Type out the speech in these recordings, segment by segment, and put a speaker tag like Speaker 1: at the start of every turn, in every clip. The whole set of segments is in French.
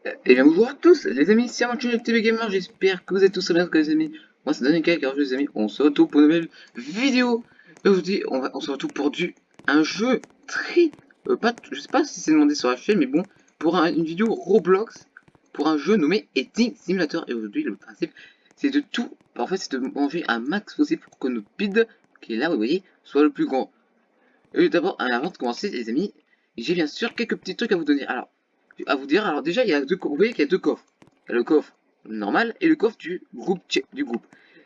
Speaker 1: Et bien bonjour à tous les amis, c'est Aventure TV Gamer, j'espère que vous êtes tous très bien les amis. Moi c'est Danica, car les amis, on se retrouve pour une nouvelle vidéo. Et aujourd'hui, on se retrouve pour un jeu très... je sais pas si c'est demandé sur la chaîne, mais bon, pour une vidéo Roblox, pour un jeu nommé Eating Simulator. Et aujourd'hui, le principe, c'est de tout, en fait, c'est de manger un max possible pour que notre bide, qui est là, vous voyez, soit le plus grand. Et d'abord, avant de commencer les amis, j'ai bien sûr quelques petits trucs à vous donner. Alors, à vous dire, alors déjà, il y a vous voyez qu'il y a deux coffres. Il y a le coffre normal et le coffre du groupe.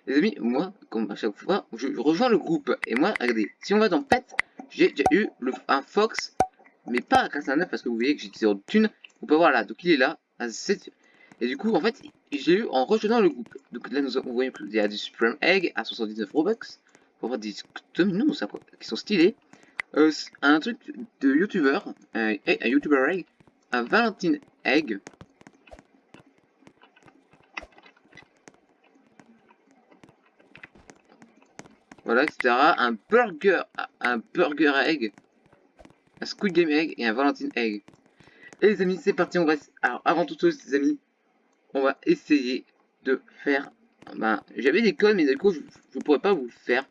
Speaker 1: Les amis, moi, comme à chaque fois, je rejoins le groupe. Et moi, regardez, si on va dans Pet, j'ai déjà eu un Fox, mais pas à 89 parce que vous voyez que j'ai 0 de thunes. On peut voir là, donc il est là, à 7. Et du coup, en fait, j'ai eu en rejoignant le groupe. Donc là, vous voyez, il y a du Supreme Egg à 79 Robux. Pour avoir des dominos, ça, quoi, qui sont stylés. Un truc de YouTuber, un YouTuber Egg, un Valentine Egg, voilà, etc. Un Burger Egg, un Squid Game Egg et un Valentine Egg. Et les amis, c'est parti, on va... Alors, avant toute chose, les amis, on va essayer de faire... Ben, j'avais des codes, mais du coup, je pourrais pas vous le faire.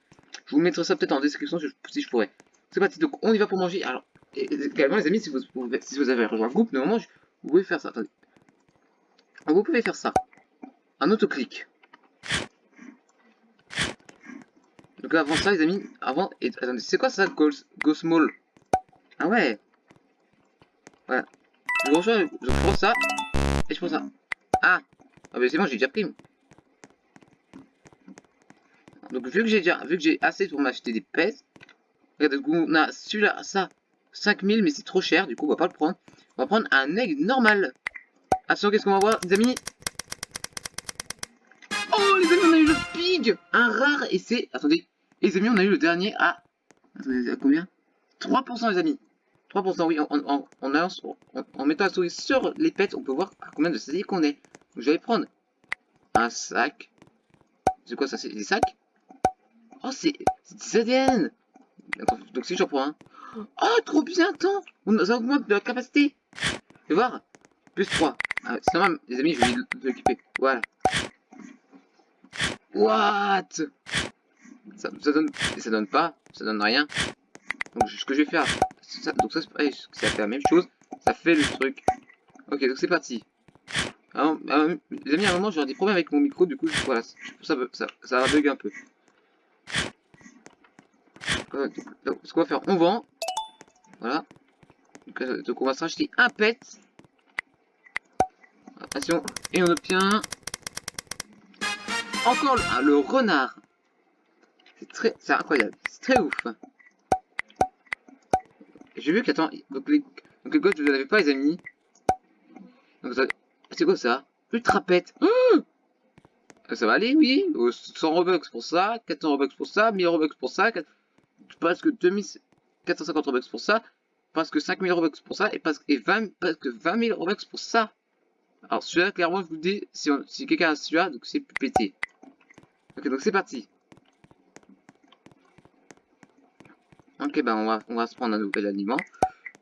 Speaker 1: Je vous mettrai ça peut-être en description si je pourrais. C'est parti, donc on y va pour manger. Alors, également, les amis, si vous avez rejoint le groupe, normalement, vous pouvez faire ça. Attendez. Vous pouvez faire ça. Un autoclic. Donc avant ça, les amis, attendez, c'est quoi ça, Go Small? Ah ouais, voilà. Je prends ça, et je prends ça. Ah, ah mais c'est bon, j'ai déjà pris. Donc vu que j'ai assez pour m'acheter des pèses, regardez, on a celui-là, ça, 5000, mais c'est trop cher, du coup on va pas le prendre. On va prendre un egg normal. Attention, qu'est-ce qu'on va voir, les amis? Oh, les amis, on a eu le pig, un rare, et c'est, attendez, les amis, on a eu le dernier à, attendez, à combien? 3% les amis. 3%, oui, en mettant la souris sur les pets, on peut voir à combien de CD qu'on est. Donc je vais prendre un sac. C'est quoi ça? C'est des sacs? Oh, c'est des ADN. Attends, donc si j'en prends un. Oh, trop bien, attends. Ça augmente de la capacité. Fais voir. Plus 3. Ah, c'est normal, les amis, je vais l'équiper. Voilà. What? Ça donne pas. Ça donne rien. Donc ce que je vais faire. Donc ça fait la même chose. Ça fait le truc. Ok, donc c'est parti. Les amis, à un moment, j'aurai des problèmes avec mon micro, du coup, voilà, ça va bug un peu. Donc, ce qu'on va faire, on vend. Voilà. Donc on va s'acheter un pet. Attention. Et on obtient encore le renard. C'est incroyable. C'est très ouf. J'ai vu qu'attends, donc les codes, vous n'avez pas, les amis. Donc c'est quoi ça? Ultra pet. Ça va aller, oui. 100 Robux pour ça, 400 Robux pour ça, 1000 Robux pour ça, presque 2450 Robux pour ça, presque 5000 Robux pour ça, et presque 20 000 Robux pour ça. Alors celui-là, clairement, je vous dis, si quelqu'un a celui-là, donc c'est pété. Ok, donc c'est parti. Ok, ben on va se prendre un nouvel aliment,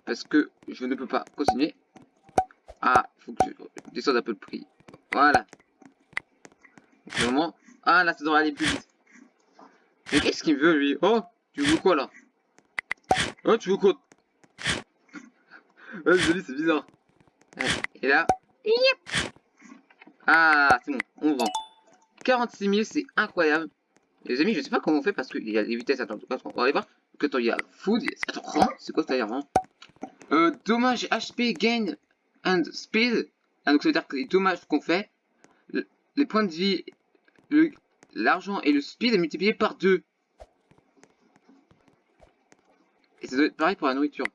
Speaker 1: parce que je ne peux pas continuer. Ah, il faut que je descende un peu le prix. Voilà. Donc, moment. Ah, là, ça devrait aller plus vite. Mais qu'est-ce qu'il veut, lui? Oh, tu veux quoi, là? Oh, tu veux quoi? Oh, désolé, c'est bizarre. Et là... Ah, c'est bon, on vend. 46 000, c'est incroyable. Les amis, je sais pas comment on fait parce qu'il y a les vitesses. Attends, on va aller voir. Donc, attends, il y a food. Attends, rang? C'est quoi ça, rang? Dommage HP, gain and speed. Ah, donc ça veut dire que les dommages qu'on fait, les points de vie, l'argent et le speed est multiplié par 2. Et ça doit être pareil pour la nourriture.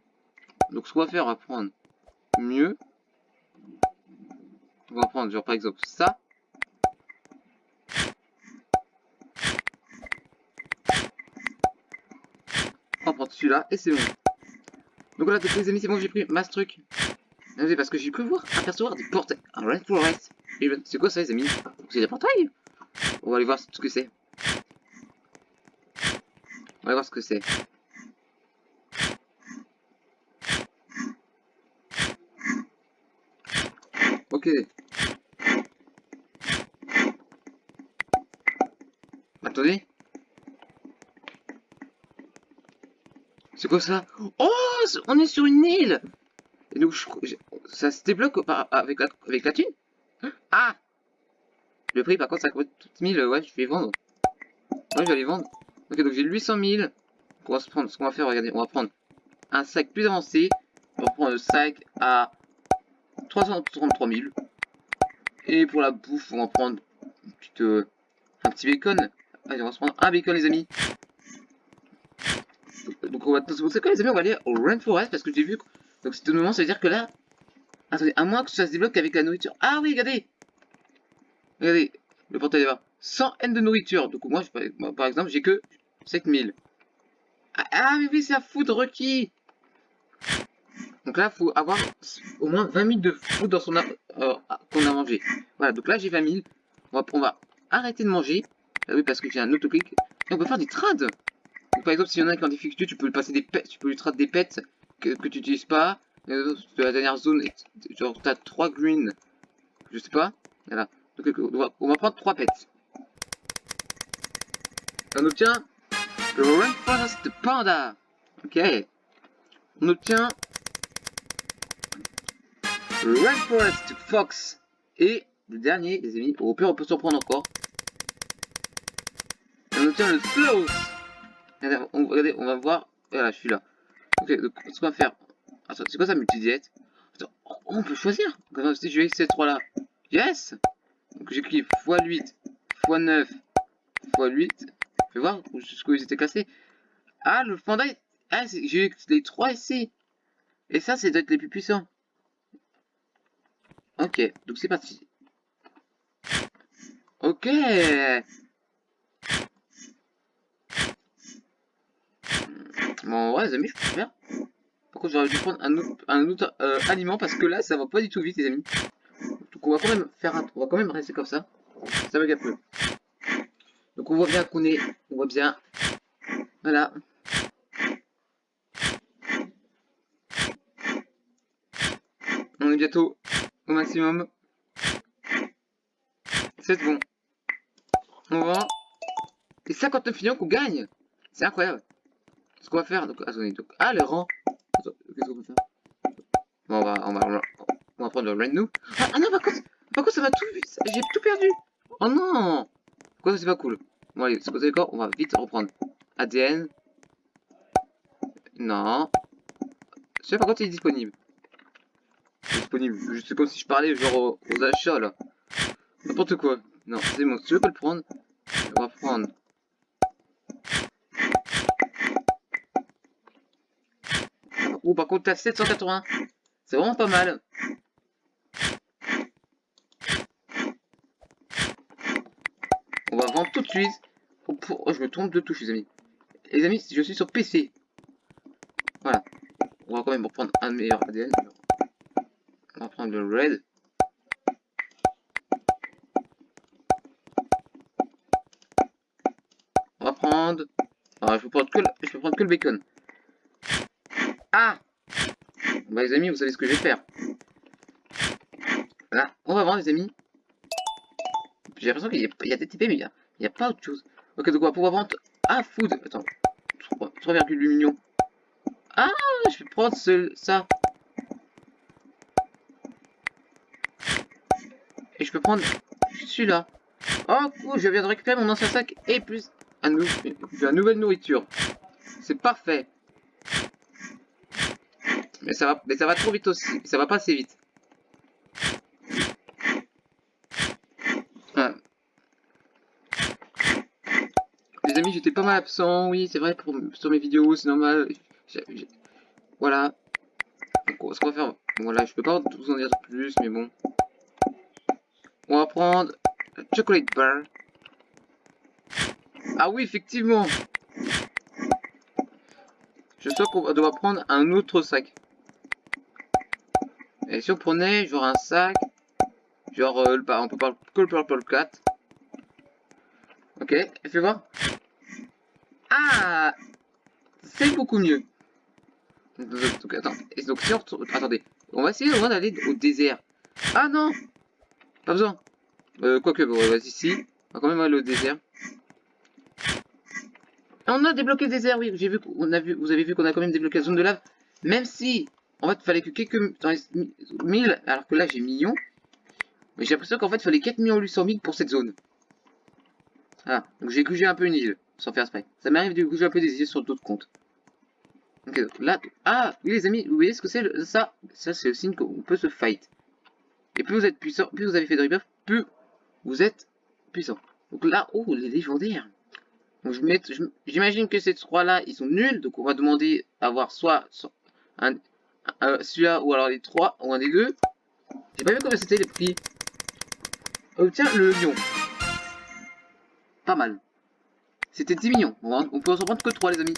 Speaker 1: Donc ce qu'on va faire, on va prendre mieux. On va prendre genre par exemple ça. On va prendre celui-là et c'est bon. Donc voilà, donc les amis, c'est bon, j'ai pris ma truc. C'est parce que j'ai pu voir apercevoir des portails. Un Red Forest. C'est quoi ça, les amis? C'est des portails? On va aller voir ce que c'est. On va voir ce que c'est. Ok, Ok. Attendez. C'est quoi ça? Oh, on est sur une île. Et donc, ça se débloque avec la thune? Ah! Le prix, par contre, ça coûte 1000. Ouais, je vais vendre. Ouais, je vais aller vendre. Ok, donc j'ai 800 000. On va se prendre, ce qu'on va faire, regardez, on va prendre un sac plus avancé. On va prendre le sac à 333 000. Et pour la bouffe, on va prendre un petit bacon. Allez, on va se prendre un bacon, les amis. Donc, on va, c'est pour ça que les amis, on va aller au Rainforest parce que j'ai vu. Donc, c'est au moment, ça veut dire que là. Attendez, à moins que ça se débloque avec la nourriture. Ah oui, regardez! Regardez, le portail là-bas. 100 N de nourriture. Donc, moi, par exemple, j'ai que 7000. Mais oui, c'est un food requis. Donc là, il faut avoir au moins 20 000 de food dans son qu'on a mangé. Voilà, donc là, j'ai 20 000. On va arrêter de manger. Ah oui, parce que j'ai un autoclic. Et on peut faire des trades. Donc, par exemple, s'il y en a qui est en difficulté, tu peux lui passer des pets, tu peux lui trade des pets que tu n'utilises pas. De la dernière zone, genre, t'as 3 green. Je sais pas. Voilà. Donc, on va prendre 3 pets. On obtient le Rainforest Panda. Ok. On obtient le Rainforest Fox. Et le dernier, les amis, au pire on peut s'en prendre encore. On obtient le Sloth. Regardez, on va voir. Voilà, je suis là. Ok, donc ce qu'on va faire. Attends, c'est quoi ça multi-diète? Attends, on peut choisir. Comme si je vais ces trois là. Yes. Donc j'écris x8, x9, x8. Fais voir jusqu'où ils étaient cassés. Ah, le panda. Ah, j'ai eu les 3 ici. Et ça, c'est d'être les plus puissants. Ok, donc c'est parti. Ok. Bon, ouais, les amis, je peux faire. Par contre, j'aurais dû prendre un autre aliment parce que là, ça va pas du tout vite, les amis. Donc, on va quand même on va quand même rester comme ça. Ça bug un peu. Donc, on voit bien on voit bien. Voilà. On est bientôt au maximum. C'est bon. On va voir. Et 59 millions qu'on gagne. C'est incroyable. Ce qu'on va faire, donc, attendez, donc, le rang. Qu'est-ce qu'on peut faire? Bon, on va prendre le Red New. Non, par contre, ça va tout, j'ai tout perdu. Oh non. Pourquoi ça, c'est pas cool? Bon, allez, c'est quoi, on va vite reprendre. ADN. Non. Je sais par contre, il est disponible. Disponible. C'est comme si je parlais genre aux achats là. N'importe quoi. Non, c'est bon. Si tu veux pas le prendre, on va prendre. Par contre, t'as 780. C'est vraiment pas mal. On va vendre tout de suite. Oh, je me trompe de touche, les amis. Les amis, je suis sur PC. Voilà. On va quand même reprendre un meilleur ADN. On va prendre le red. On va prendre. Je peux prendre que le bacon. Ah! Bah les amis, vous savez ce que je vais faire. Voilà, on va vendre les amis. J'ai l'impression qu'il y a des TP, mais il y a pas autre chose. Ok, donc on va pouvoir vendre. Food. Attends. 3,8 millions. Je vais prendre ça. Et je peux prendre celui-là. Oh, cool, je viens de récupérer mon ancien sac et plus une nouvelle nourriture. C'est parfait. Mais ça va trop vite aussi. Ça va pas assez vite. Voilà. Les amis, j'étais pas mal absent. Oui, c'est vrai, sur mes vidéos, c'est normal. Voilà. Donc, ce qu'on va faire. Voilà, je peux pas vous en dire plus, mais bon. On va prendre chocolate bar. Ah oui, effectivement. Je sens qu'on doit prendre un autre sac. Et si on prenait genre un sac, genre on peut pas que le Purple 4. Ok, fais voir. C'est beaucoup mieux. Donc attends, et donc si on retourne, attendez, on va essayer au moins d'aller au désert. Ah non, Pas besoin. Quoique, bon, vas-y, si. On va quand même aller au désert. Ah, on a débloqué le désert, oui. J'ai vu qu'on a vu, vous avez vu qu'on a quand même débloqué la zone de lave. Même si, en fait, il fallait que quelques... Dans les 1000, alors que là, j'ai millions. Mais j'ai l'impression qu'en fait, il fallait 4 800 000 pour cette zone. Ah, donc j'ai grugé un peu une île, sans faire exprès. Ça m'arrive de gruger un peu des îles sur d'autres comptes. Ok, donc là... Ah, oui les amis, vous voyez ce que c'est ça? Ça, c'est le signe qu'on peut se fight. Et plus vous êtes puissant, plus vous avez fait de rebuff, plus vous êtes puissant. Donc là, oh, les légendaires. Donc j'imagine que ces trois-là, ils sont nuls. Donc on va demander à avoir soit celui-là, ou alors les trois, ou un des deux. J'ai pas vu combien c'était les prix. Oh tiens, le lion. Pas mal. C'était 10 millions. On peut en prendre que 3 les amis.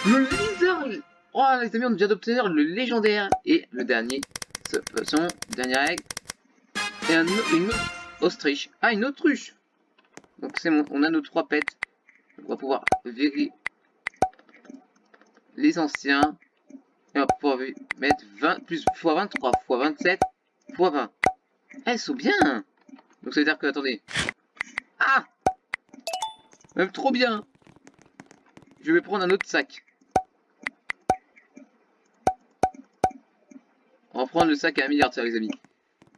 Speaker 1: Le lézard. Oh les amis, on a déjà d'obtenir le légendaire. Et le dernier, son dernière règle. Et une ostrich. Ah, une autruche. Donc c'est bon, on a nos 3 pets. On va pouvoir virer les anciens. Et on va pouvoir mettre 20 plus x 23 x 27 x 20. Ah, elles sont bien. Donc ça veut dire que, attendez. Ah, même trop bien. Je vais prendre un autre sac. On va prendre le sac à 1 milliard, les amis.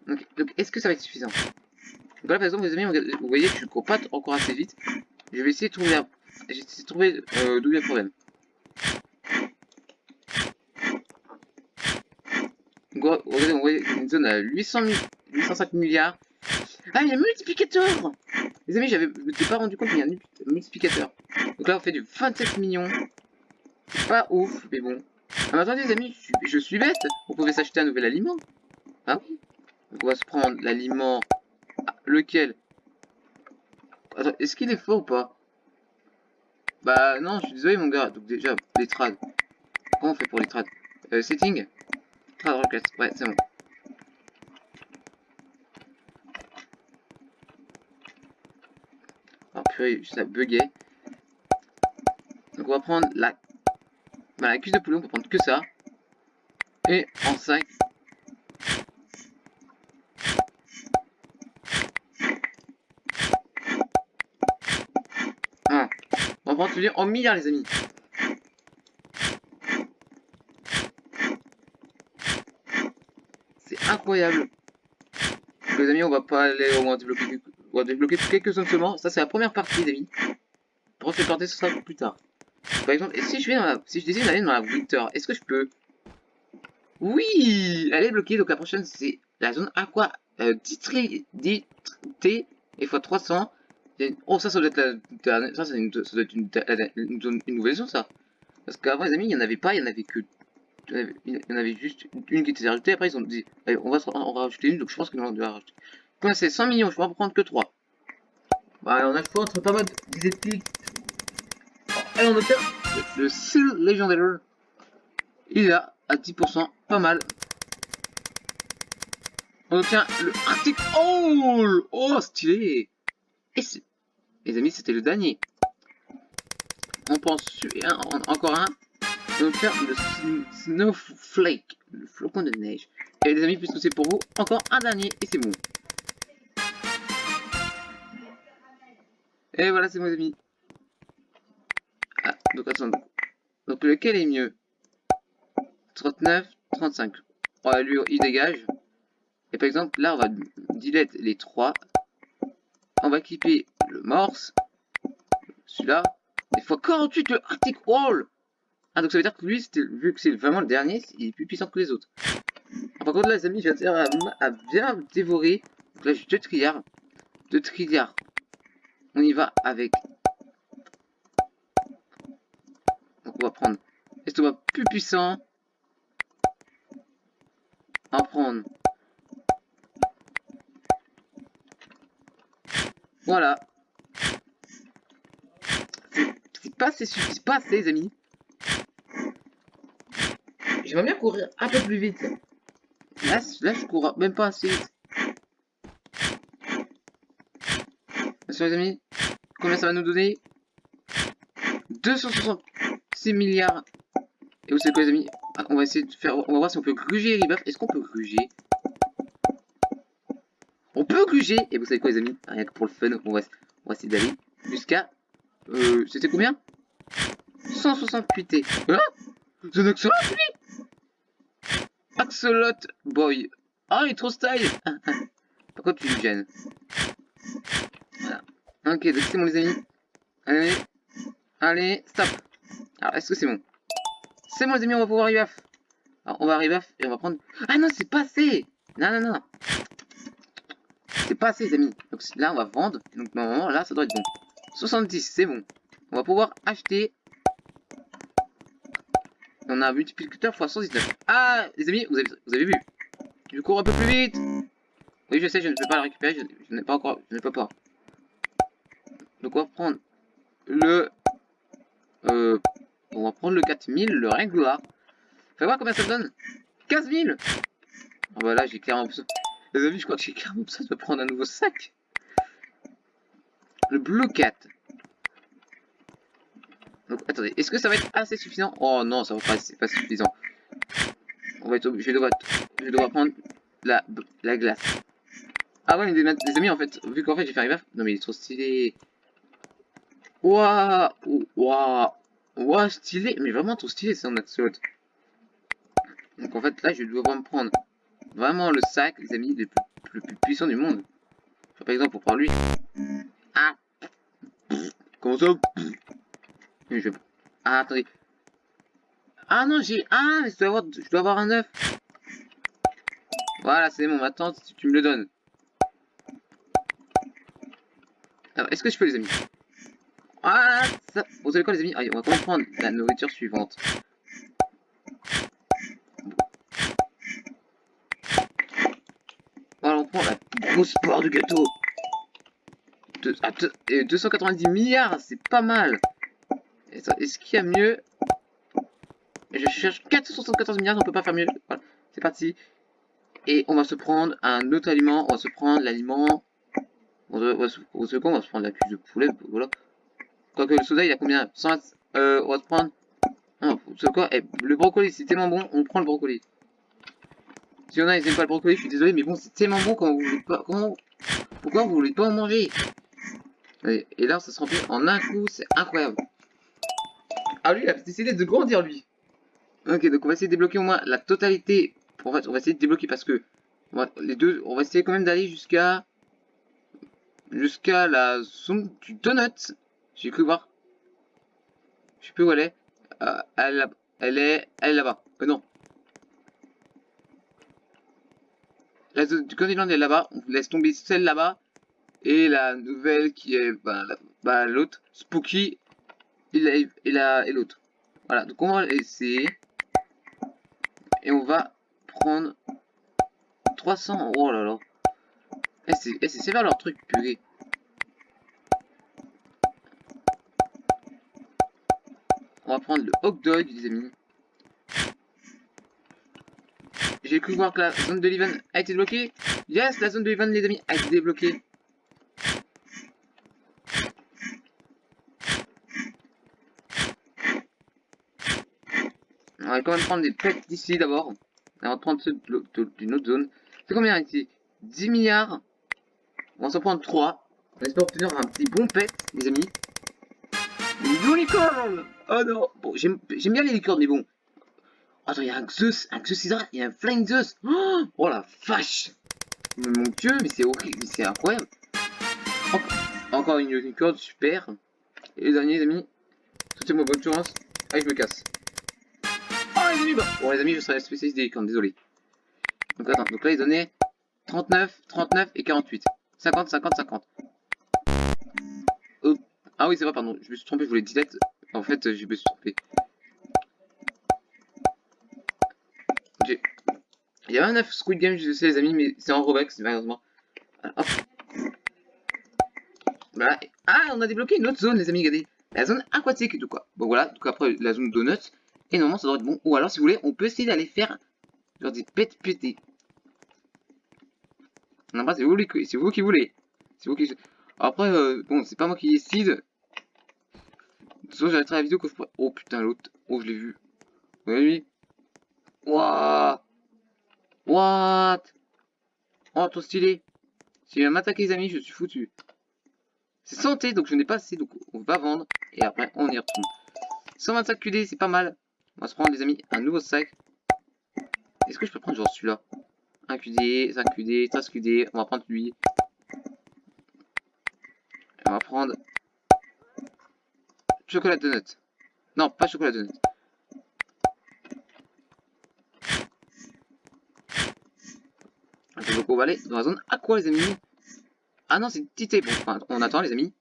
Speaker 1: Donc est-ce que ça va être suffisant? Donc là, par exemple, les amis, vous voyez que je ne cours pas encore assez vite. Je vais essayer de trouver, d'où vient le problème. Donc, regardez, on voit une zone à 805 milliards. Ah, il y a un multiplicateur. Les amis, je m'étais pas rendu compte qu'il y a un multiplicateur. Donc là, on fait du 27 millions. C'est pas ouf, mais bon. Ah, mais attendez, les amis, je suis bête. On pouvait s'acheter un nouvel aliment. Ah oui. Donc on va se prendre l'aliment. Ah, lequel? Attends, est-ce qu'il est fort ou pas? Bah non, je suis désolé mon gars. Donc déjà, les trades. Comment on fait pour les trades? Setting. Trade rocket. Ouais, c'est bon. Alors purée, ça buguait. Donc on va prendre la cuisse de poulet, on peut prendre que ça. Et en sac. Ah. On va prendre celui en milliards les amis. C'est incroyable. Donc, les amis, on va pas aller au moins débloquer. On va débloquer quelques zones seulement. Ça c'est la première partie les amis. La prochaine partie ce sera plus tard. Par exemple, et si je vais dans la... si je décide d'aller dans la Winter, est-ce que je peux? Oui, elle est bloquée. Donc la prochaine c'est la zone aqua T et x 300. Oh ça doit être la... ça, ça doit être une nouvelle zone ça. Parce qu'avant les amis il n'y en avait pas, il y en avait que... Il y en avait juste une qui était rajoutée, après ils ont dit allez, on va rajouter une, donc je pense qu'ils vont devoir rajouter. Quand c'est 100 millions, je peux en prendre que 3. Bah on a le choix entre pas mal d'idées. Allez on obtient le Seal Legendary. Il est là à 10%, pas mal. On obtient le Arctic Owl. Oh stylé. Et les amis c'était le dernier. On pense encore un. On obtient le Snowflake, le flocon de neige. Et les amis, puisque c'est pour vous, encore un dernier et c'est bon. Et voilà, c'est mon amis. Ah, donc attends. Donc lequel est mieux? 39, 35. Ouais, lui, il dégage. Et par exemple, là, on va delete les 3. On va équiper le morse. Celui-là. Et fois 48 le Arctic Wall. Ah, donc ça veut dire que lui, vu que c'est vraiment le dernier, il est plus puissant que les autres. Par contre, là, les amis, je vais à bien dévorer. Donc là, j'ai 2 trilliards. 2 trilliards. On y va avec. Donc on va prendre l'estomac plus puissant. On va prendre. Voilà. C'est pas assez suffisant. C'est pas assez, les amis. J'aimerais bien courir un peu plus vite. Là je cours même pas assez vite. Attention, les amis. Combien ça va nous donner? 266 milliards. Et vous savez quoi, les amis? On va essayer de faire. On va voir si on peut gruger les rebuffs. Est-ce qu'on peut gruger? On peut gruger. Et vous savez quoi, les amis? Rien que pour le fun, on va essayer d'aller jusqu'à... c'était combien? 168 T. Hein? C'est un Axolot, lui? Axolot Boy. Ah, il est trop style. Par contre, tu me gênes. Voilà. Ok, donc c'est bon, les amis. Allez. Allez, stop. Alors, est-ce que c'est bon? C'est bon, les amis, on va pouvoir arriver à... Alors, on va arriver à... Et on va prendre... Ah non, c'est pas assez. Non, non, non. C'est pas assez, les amis. Donc là, on va vendre. Donc, normalement, là, ça doit être bon. 70, c'est bon. On va pouvoir acheter. On a un multiplicateur x 119. Ah, les amis, vous avez vu. Je cours un peu plus vite. Oui, je sais, je ne peux pas le récupérer. Je n'ai pas encore... Je n'ai pas peur. Donc, on va prendre le... on va prendre le 4000, le régular. Fais voir combien ça donne. 15 000. Ah bah là, j'ai clairement besoin... Les amis, je crois que j'ai clairement besoin de prendre un nouveau sac. Le Blue Cat. Donc, attendez, est-ce que ça va être assez suffisant? Oh non, ça va pas, c'est pas suffisant. On va être obligé, je vais devoir prendre la glace. Ah ouais, les amis, en fait, vu qu'en fait j'ai fait un gaffe. Non mais il est trop stylé. Waouh, waouh, waouh, stylé, mais vraiment trop stylé, c'est un axolot. Donc en fait là, je vais devoir me prendre vraiment le sac, les amis, le plus puissant du monde. Par exemple, pour prendre lui. Ah, comment ça? Je... Ah, attendez. Ah non, j'ai... Ah, mais je dois avoir un œuf. Voilà, c'est bon, maintenant, tu me le donnes. Alors, est-ce que je peux, les amis? Ah, ça... Vous savez quoi, les amis? Allez, on va quand même prendre la nourriture suivante. Voilà, on prend la grosse part du gâteau. 290 milliards, c'est pas mal. Est-ce qu'il y a mieux? Je cherche 474 milliards, on peut pas faire mieux. Voilà, c'est parti. Et on va se prendre un autre aliment. On va se prendre l'aliment. On va se prendre la cuisse de poulet. Voilà. Quoique le soda, il a combien? 100, on va se prendre. Non, c'est quoi? Eh, le brocoli, c'est tellement bon, on prend le brocoli. Si on a, ils aiment pas le brocoli, je suis désolé, mais bon, c'est tellement bon quand vous voulez pas. Pourquoi vous voulez pas en manger? Et là, ça se remplit en un coup, c'est incroyable. Ah, lui, il a décidé de grandir, lui. Ok, donc on va essayer de débloquer au moins la totalité. En fait, on va essayer de débloquer parce que les deux, on va essayer quand même d'aller jusqu'à la zone du donut. J'ai cru voir. Je sais plus où elle est. Elle est là-bas. Non. La zone du Candyland est là-bas. On laisse tomber celle là-bas. Et la nouvelle qui est l'autre. Spooky et l'autre. Voilà. Donc on va essayer. Et on va prendre 300. Oh là là. C'est sévère leur truc, purée. On va prendre le hot dog, les amis. J'ai cru voir que la zone de l'event a été débloquée. Yes, la zone de l'event, les amis, a été débloquée. On va quand même prendre des pets d'ici d'abord. On va prendre ceux d'une autre zone. C'est combien ici? 10 milliards. On va s'en prendre 3. On espère obtenir un petit bon pet, les amis. Une licorne. Oh non. Bon, j'aime bien les licornes, mais bon. Attends, il y a un Zeus Hydra, il y a un Flying Zeus. Oh la vache. Mais mon dieu, mais c'est horrible, c'est incroyable. Encore une licorne, super. Et les derniers, les amis. Souhaitez-moi bonne chance. Allez, je me casse. Oh les amis, bah. Bon les amis, je serai spécialiste des licornes, désolé. Donc attends, donc là ils donnaient 39, 39 et 48. 50, 50, 50. Ah oui, c'est vrai, pardon, je me suis trompé, je voulais direct. En fait, je me suis trompé. Il y a un 9 Squid Game, je sais les amis, mais c'est en Robux, malheureusement. Hop. Voilà. Ah, on a débloqué une autre zone, les amis, regardez. La zone aquatique et tout quoi. Bon voilà, donc après la zone donuts. Et normalement ça devrait être bon. Ou alors si vous voulez, on peut essayer d'aller faire genre des pets pétés. Non, après c'est vous, c'est vous qui voulez. C'est vous qui... Après, bon, c'est pas moi qui décide. Soit j'arrêterai la vidéo que je pourrais... Oh putain, l'autre. Oh, je l'ai vu. Oui. Wouah. What? Oh, trop stylé. Si elle m'attaque les amis, je suis foutu. C'est santé, donc je n'ai pas assez, donc on va vendre. Et après, on y retourne. 125 QD, c'est pas mal. On va se prendre les amis un nouveau sac. Est-ce que je peux prendre genre celui-là? 1 QD, 5 QD, 13 QD, on va prendre lui. On va prendre chocolat donut. Non, pas chocolat donut. Donc on va aller dans la zone aqua les amis. Ah non, c'est Tité. Bon, enfin, on attend les amis.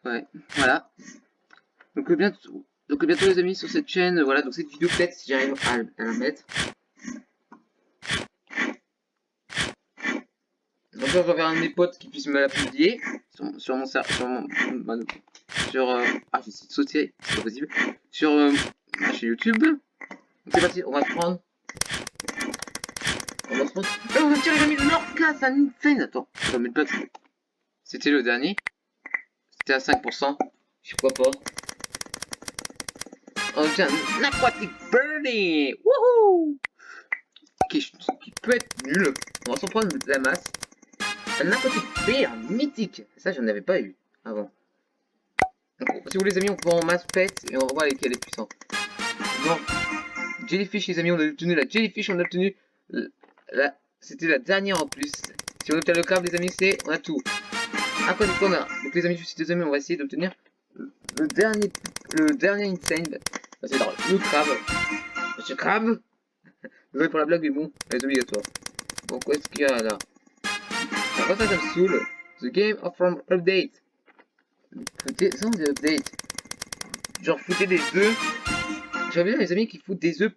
Speaker 1: Ouais, voilà. Donc bientôt les amis sur cette chaîne, voilà, donc cette vidéo peut-être si j'arrive à la mettre. Donc là je vais vers un de mes potes qui puisse me la publier sur mon ah j'essaie de sauter, c'est pas possible. Sur ma chaîne YouTube. Donc c'est parti, on va se prendre. On va se prendre. Et on va tirer les amis l'orca, ça nous fait. Attends, on va mettre pas. C'était le dernier. C'était à 5%. Je sais pas. On tient un aquatic birdie. Wouhou! Qui peut être nul. On va s'en prendre de la masse. Un aquatic bear mythique. Ça, j'en avais pas eu avant. Donc, si vous voulez, les amis, on peut en masse pet et on voit lesquels est puissant. Bon. Jellyfish, les amis, on a obtenu la Jellyfish, on a obtenu c'était la dernière en plus. Si on obtient le crabe, les amis, on a tout. Aquatic on a. Donc, les amis, je suis désolé, on va essayer d'obtenir le dernier insane. C'est le crabe. Monsieur crabe. Désolé pour la blague, mais bon, elle est obligatoire. Bon, qu'est-ce qu'il y a là? Après ça me saoule. The game of from update. Foutez, sans des updates. Genre foutez des œufs. J'avais bien les amis qui foutent des œufs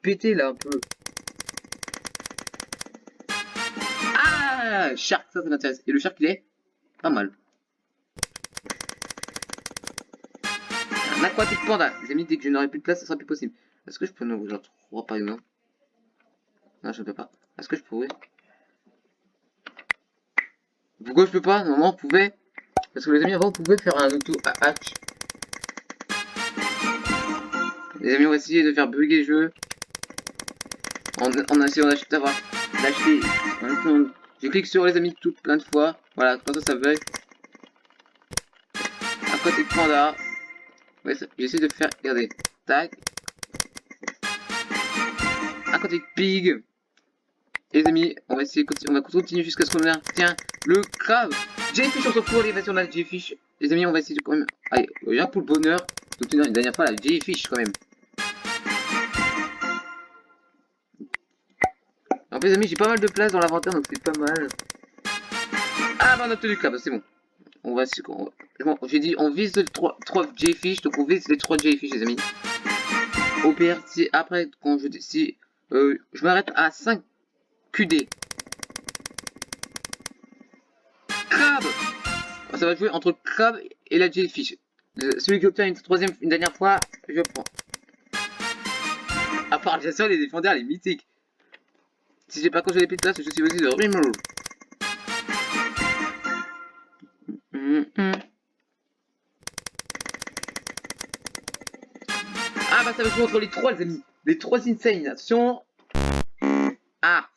Speaker 1: pétés là un peu. Ah, shark, ça m'intéresse. Et le shark il est pas mal. Un aquatic panda. Les amis, dès que je n'aurai plus de place, ça sera plus possible. Est-ce que je peux en ouvrir 3 par exemple? Non, je ne peux pas. Est-ce que je pourrais? Pourquoi je peux pas? Normalement, on pouvait. Parce que les amis, avant, on pouvait faire un auto-hatch. Les amis, on va essayer de faire bugger le jeu. En essayant d'acheter. Je clique sur les amis toutes plein de fois. Voilà, comme ça bug. Aquatic panda. Ouais, j'essaie de faire. Regardez. Tac. Aquatic pig. Les amis, on va essayer, on va continuer jusqu'à ce qu'on ait. Tiens, le crabe. Jellyfish, on s'en fout, les versions de la Jellyfish. Les amis, on va essayer de quand même. Allez, rien pour le bonheur. D'obtenir une dernière fois la Jellyfish quand même. En fait, les amis, j'ai pas mal de place dans l'inventaire, donc c'est pas mal. Ah, bah on a obtenu le crabe, c'est bon. On va. Bon, j'ai dit, on vise les 3 Jellyfish, donc on vise les 3 Jellyfish, les amis. Au pire, si après, quand je dis. Si je m'arrête à 5 QD. Crabe! Ça va jouer entre le crabe et la jellyfish. Celui qui obtient une dernière fois, je prends. À part bien sûr les défendeurs, les mythiques. Si j'ai pas congelé plus de place, je suis aussi de remove. Ah bah ça va jouer entre les 3 les amis. Les 3 insane, attention. Ah.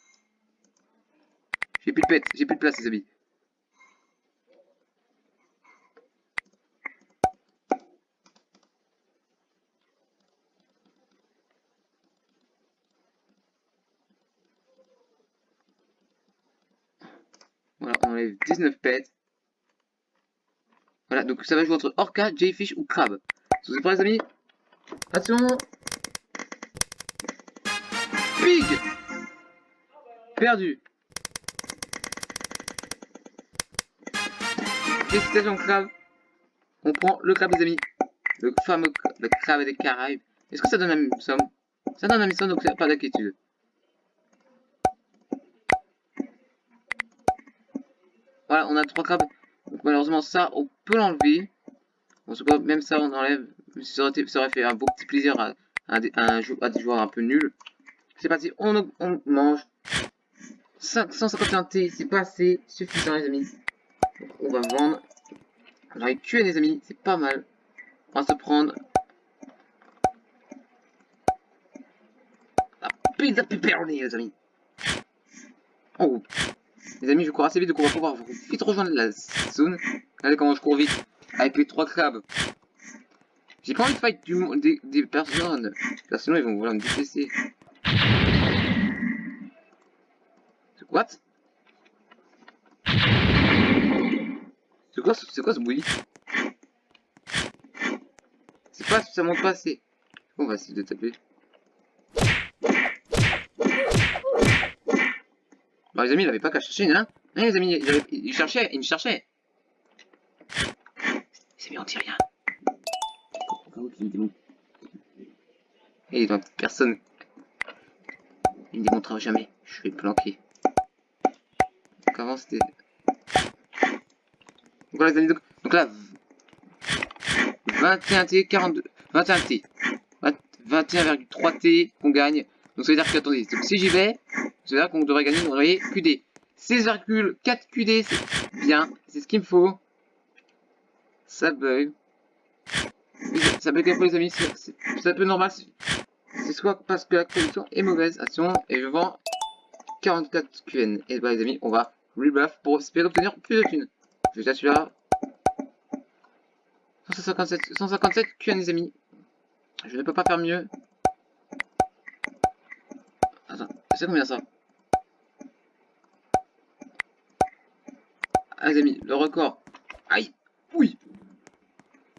Speaker 1: J'ai plus de pète, j'ai plus de place les amis. Voilà, on enlève 19 pets. Voilà, donc ça va jouer entre orca, jellyfish ou crabe. Vous êtes prêts les amis? Attention. Pig. Perdu. Félicitations crabe. On prend le crabe les amis. Le fameux crabe des Caraïbes. Est-ce que ça donne la même somme? Ça donne la même somme, donc pas d'inquiétude. Voilà, on a 3 crabes. Donc malheureusement ça, on peut l'enlever. Bon, c'est pas même ça, on enlève. Ça aurait fait un beau petit plaisir à des joueurs un peu nuls. C'est parti, on mange. 551 T, c'est pas assez suffisant les amis. Donc, on va vendre. On va tuer les amis, c'est pas mal. On va se prendre la pizza pepperoni les amis. Oh, Les amis, je cours assez vite, donc on va pouvoir vite rejoindre la zone. Regardez comment je cours vite. Avec les 3 crabes. J'ai pas envie de fight des personnes. Car sinon, ils vont vouloir me détester. What? C'est quoi ce bruit? C'est pas, ça monte pas assez. On va essayer de taper. Bah les amis, il avait pas qu'à chercher, hein. Hein les amis, il cherchait, il me cherchait. Les amis, on dit rien. Et donc, personne. Il ne démontrera jamais. Je vais le planquer. Donc avant c'était... Donc voilà les amis, donc là... 21T, 42... 21T. 21,3T qu'on gagne. Donc ça veut dire que, attendez, donc si j'y vais, ça veut dire qu'on devrait gagner, on devrait QD. 16,4 QD, c'est bien, c'est ce qu'il me faut. Ça bug. Ça bug un peu les amis, c'est un peu normal. C'est soit parce que la connexion est mauvaise, attention, et je vends 44 QN. Et bah les amis, on va rebuff pour espérer obtenir plus de thunes. Je vais celui-là. 157 QN les amis. Je ne peux pas faire mieux. Attends, c'est combien ça? Ah les amis, le record. Aïe. Oui.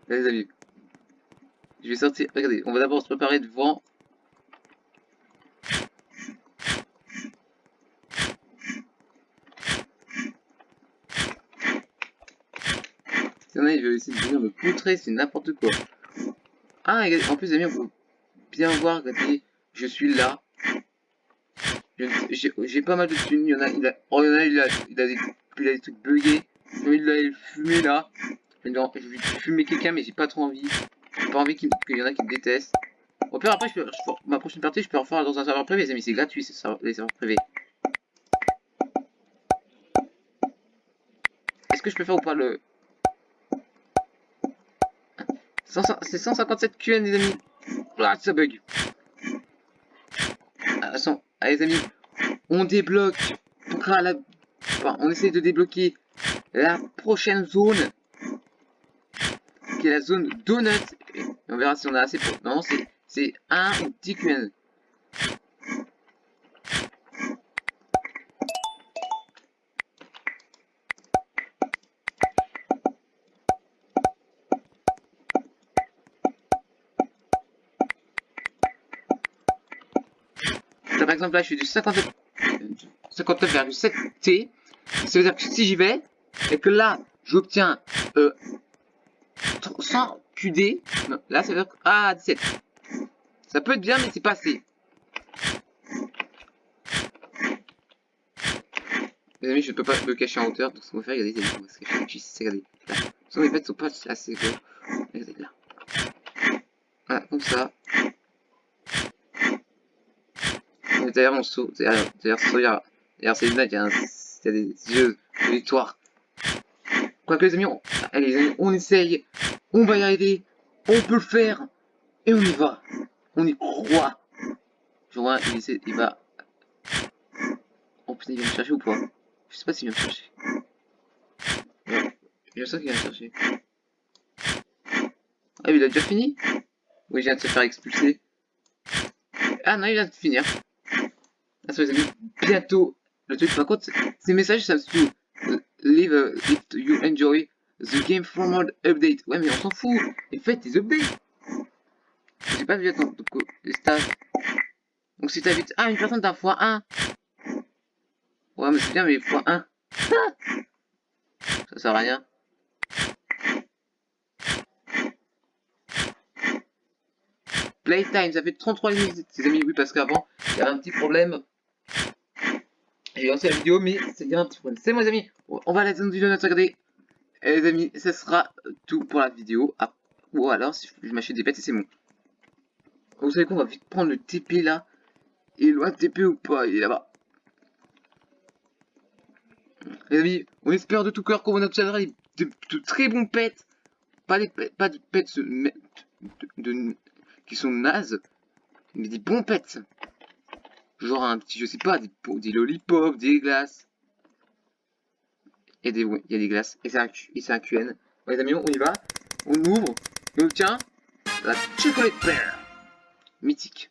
Speaker 1: Là, les amis. Je vais sortir. Regardez, on va d'abord se préparer devant. Il y en a, il veut essayer de venir me poutrer, c'est n'importe quoi. Ah, regardez, en plus les amis, on peut bien voir, regardez, je suis là. J'ai pas mal de thunes. Il y en a, il a des trucs buggés. Il a fumé là. Non, je vais fumer quelqu'un, mais j'ai pas trop envie. J'ai pas envie qu'il y en a qui me détestent. Au pire, après, ma prochaine partie, je peux refaire dans un serveur privé, les amis. C'est gratuit, les serveurs privés. Est-ce que je peux faire ou pas le. C'est 157 QN, les amis. Ah, ça bug. Attention, allez, les amis. On débloque. Enfin, on essaie de débloquer la prochaine zone. Qui est la zone Donut. Et on verra si on a assez pour. Non, c'est 1 ou 10 QN. Par exemple, là, je suis du 59,7 T. Ça veut dire que si j'y vais, et que là, j'obtiens 100 QD, non, là, ça veut dire que... Ah, 17. Ça peut être bien, mais c'est pas assez. Les amis, je ne peux pas me cacher en hauteur, donc ce qu'on va faire, regardez, on va se cacher juste, regardez. Là. Sans les bêtes sont pas assez gros. Regardez là. Voilà, comme ça. D'ailleurs, on saute. D'ailleurs, c'est une blague, il y a des yeux de victoire. Quoique, les amis, allez, les amis, on essaye. On va y arriver. On peut le faire. Et on y va. On y croit. Je vois, il va. Oh putain, il vient me chercher ou pas? Je sais pas s'il vient me chercher. Ouais, je sens qu'il vient me chercher. Ah, il a déjà fini? Oui, il vient de se faire expulser. Ah non, il vient de finir. Ah, ça les amis, bientôt. Le truc, par contre, ces messages, ça me saoule. Leave if you enjoy the game forward update. Ouais, mais on s'en fout. Et faites des updates. J'ai pas vu, attends, donc, les stats. Donc si t'habites... Ah, une personne d'un fois 1. Ouais, mais c'est bien, mais fois 1. Ça sert à rien. Playtime, ça fait 33 minutes, les amis. Oui, parce qu'avant, il y avait un petit problème. J'ai lancé la vidéo, mais il y a un petit problème. C'est moi, les amis. On va à la zone du donut, regardez. Et les amis, ce sera tout pour la vidéo. Ah, ou alors, si je m'achète des bêtes, et c'est bon. Vous savez quoi, on va vite prendre le TP là. Il est loin de TP ou pas? Il est là-bas. Les amis, on espère de tout cœur qu'on obtiendra de très bons pets. Pas des pets qui sont nazes, mais des bons pets. Genre un petit, je sais pas, des lollipops, des glaces. et il y a des glaces, et c'est un QN. Bon, les amis, on y va, on ouvre, et on obtient la chocolate bear. Mythique.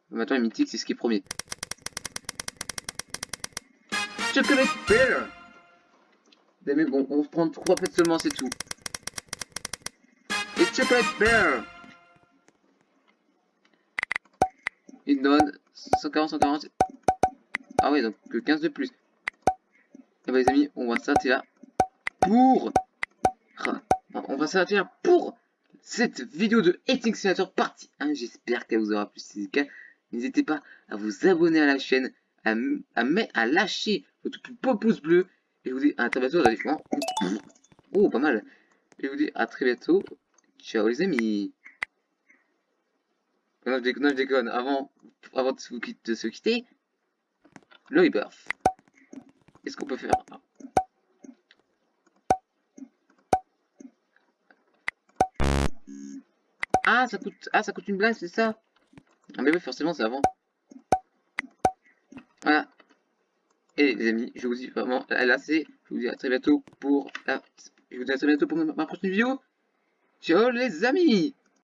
Speaker 1: Maintenant, les mythiques, c'est ce qui est premier. Chocolate bear. Les amis, bon, on prend 3 pets seulement, c'est tout. Et chocolate bear. Il donne 140, 140. Ah ouais, donc 15 de plus. Et bah les amis, on va s'arrêter là pour... On va s'arrêter là pour cette vidéo de Eating Simulator partie 1. J'espère qu'elle vous aura plu. Si c'est le cas, n'hésitez pas à vous abonner à la chaîne, à lâcher votre plus beau pouce bleu. Et je vous dis à très bientôt dans les différents... Oh, pas mal. Et je vous dis à très bientôt. Ciao les amis. Non, je déconne. Avant de se quitter, le rebirth. Qu'est-ce qu'on peut faire? Ça coûte une blague, c'est ça? Ah mais oui, forcément, c'est avant. Voilà. Et les amis, je vous dis vraiment, là c'est, je vous dis à très bientôt pour ma prochaine vidéo. Ciao les amis!